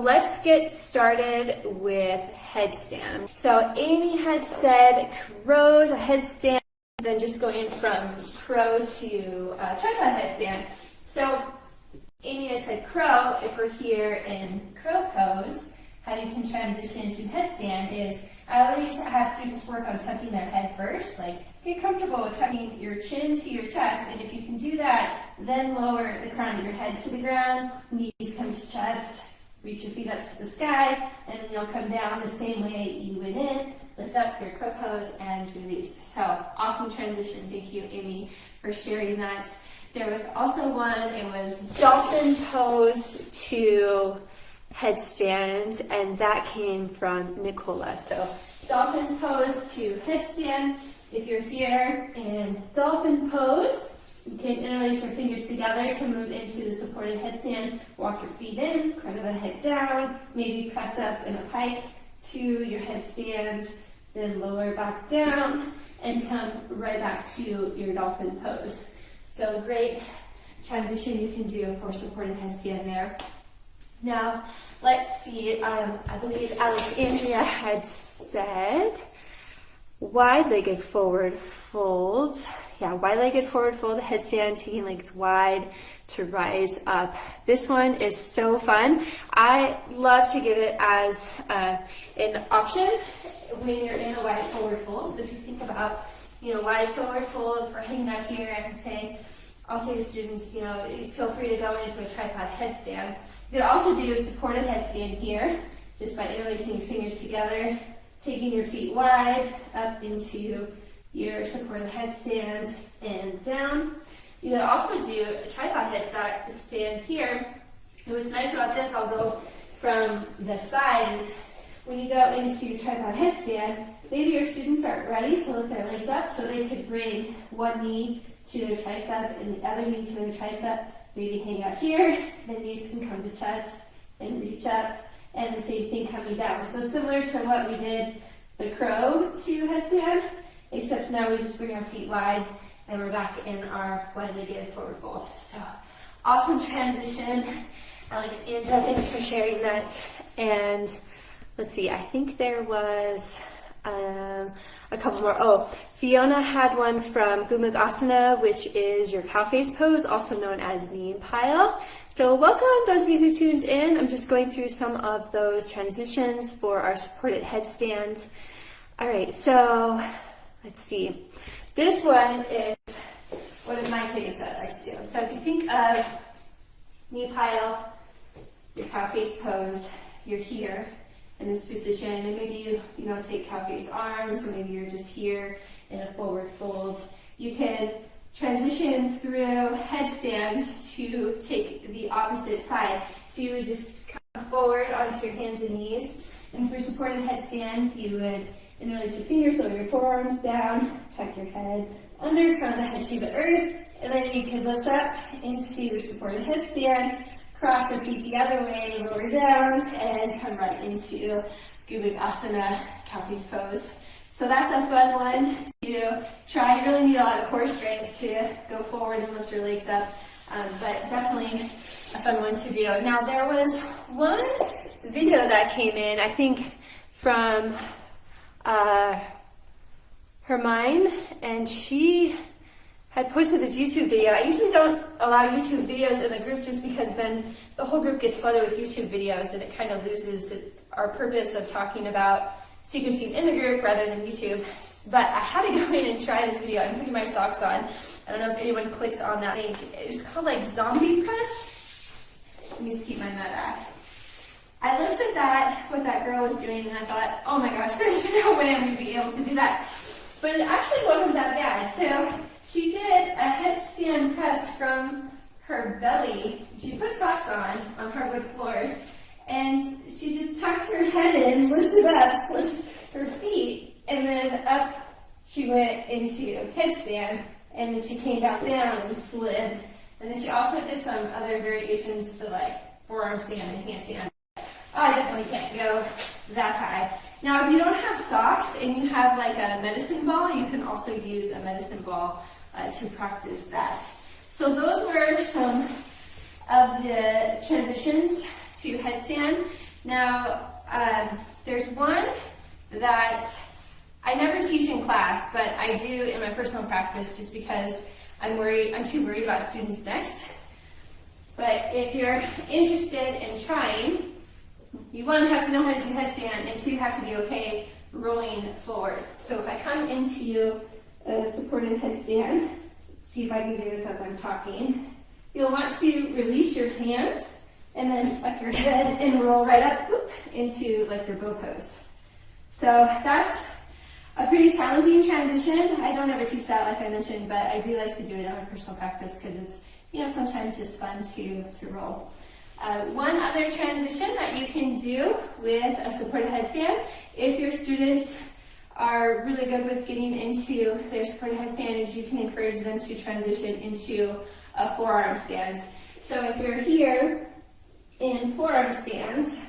let's get started with headstand. So Amy had said crows, a headstand, then just going from crow to tripod headstand. So Amy had said crow. If we're here in crow pose, how you can transition to headstand is I always have students work on tucking their head first, like get comfortable with tucking your chin to your chest, and if you can do that, then lower the crown of your head to the ground, knees come to chest, reach your feet up to the sky, and then you'll come down the same way you went in, lift up your crow pose, and release. So awesome transition. Thank you, Amy, for sharing that. There was also one, it was dolphin pose to headstand, and that came from Nicola. So dolphin pose to headstand. If you're here in dolphin pose, you can interlace your fingers together to move into the supported headstand. Walk your feet in, crown of the head down, maybe press up in a pike to your headstand, then lower back down and come right back to your dolphin pose. So great transition you can do for supported headstand there. Now, let's see, I believe Alexandria had said wide-legged forward fold. Yeah, wide-legged forward fold, headstand, taking legs wide to rise up. This one is so fun. I love to give it as an option when you're in a wide forward fold. So if you think about, wide forward fold for hanging out here, I'll say to students, feel free to go into a tripod headstand. You could also do a supported headstand here, just by interlacing your fingers together, taking your feet wide up into your supported headstand and down. You could also do a tripod headstand here. And what's nice about this, I'll go from the side, is when you go into your tripod headstand, maybe your students aren't ready to lift their legs up, so they could bring one knee to their tricep and the other knee to their tricep, maybe hang out here, then knees can come to chest and reach up, and the same thing coming down. So similar to what we did the crow to headstand, except now we just bring our feet wide and we're back in our wide-legged forward fold. So awesome transition. Alexandra, thanks for sharing that. And let's see, I think there was a couple more. Oh, Fiona had one from Gumagasana, which is your cow face pose, also known as knee pile. So welcome those of you who tuned in. I'm just going through some of those transitions for our supported headstand. All right, so let's see. This one is one of my favorites that I like to do. So if you think of knee pile, your cow face pose, you're here in this position, and maybe you don't take cow face arms, or maybe you're just here in a forward fold. You can transition through headstand to take the opposite side. So you would just come forward onto your hands and knees, and for supported headstand, you would interlace your fingers over your forearms down, tuck your head under, crown the head to the earth, and then you can lift up into your supported headstand, cross your feet the other way, lower down, and come right into Gumagasana, cow face pose. So that's a fun one to try. You really need a lot of core strength to go forward and lift your legs up, but definitely a fun one to do. Now there was one video that came in, I think from Hermine, and she had posted this YouTube video. I usually don't allow YouTube videos in the group just because then the whole group gets flooded with YouTube videos and it kind of loses our purpose of talking about sequencing in the group rather than YouTube. But I had to go in and try this video. I'm putting my socks on. I don't know if anyone clicks on that link. It's called like zombie press. Let me just keep my mat back. I looked at that, what that girl was doing, and I thought, oh my gosh, there's no way I'm going to be able to do that. But it actually wasn't that bad. So she did a headstand press from her belly. She put socks on hardwood floors, and she just tucked her head in, lifted up with her feet, and then up she went into headstand, and then she came back down and slid. And then she also did some other variations to like forearm stand and handstand. I definitely can't go that high. Now, if you don't have socks and you have like a medicine ball, you can also use a medicine ball to practice that. So those were some of the transitions to headstand. Now, there's one that I never teach in class, but I do in my personal practice just because I'm too worried about students' necks. But if you're interested in trying, you one, have to know how to do headstand, and two, have to be okay rolling forward. So if I come into a supported headstand, see if I can do this as I'm talking, you'll want to release your hands and then suck your head and roll right up into like your bow pose. So that's a pretty challenging transition. I don't ever teach that like I mentioned, but I do like to do it in my personal practice because it's, sometimes just fun to roll. One other transition that you can do with a supported headstand, if your students are really good with getting into their supported headstand, is you can encourage them to transition into a forearm stance. So if you're here in forearm stance,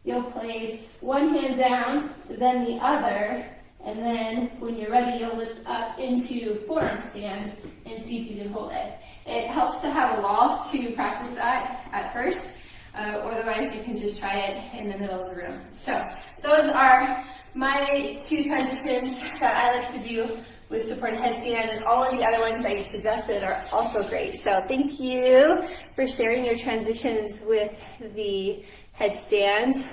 you'll place one hand down, then the other, and then when you're ready, you'll lift up into forearm stance and see if you can hold it. It helps to have a wall to practice that at first, or otherwise you can just try it in the middle of the room. So those are my two transitions that I like to do with supported headstand, and all of the other ones that you suggested are also great. So thank you for sharing your transitions with the headstand.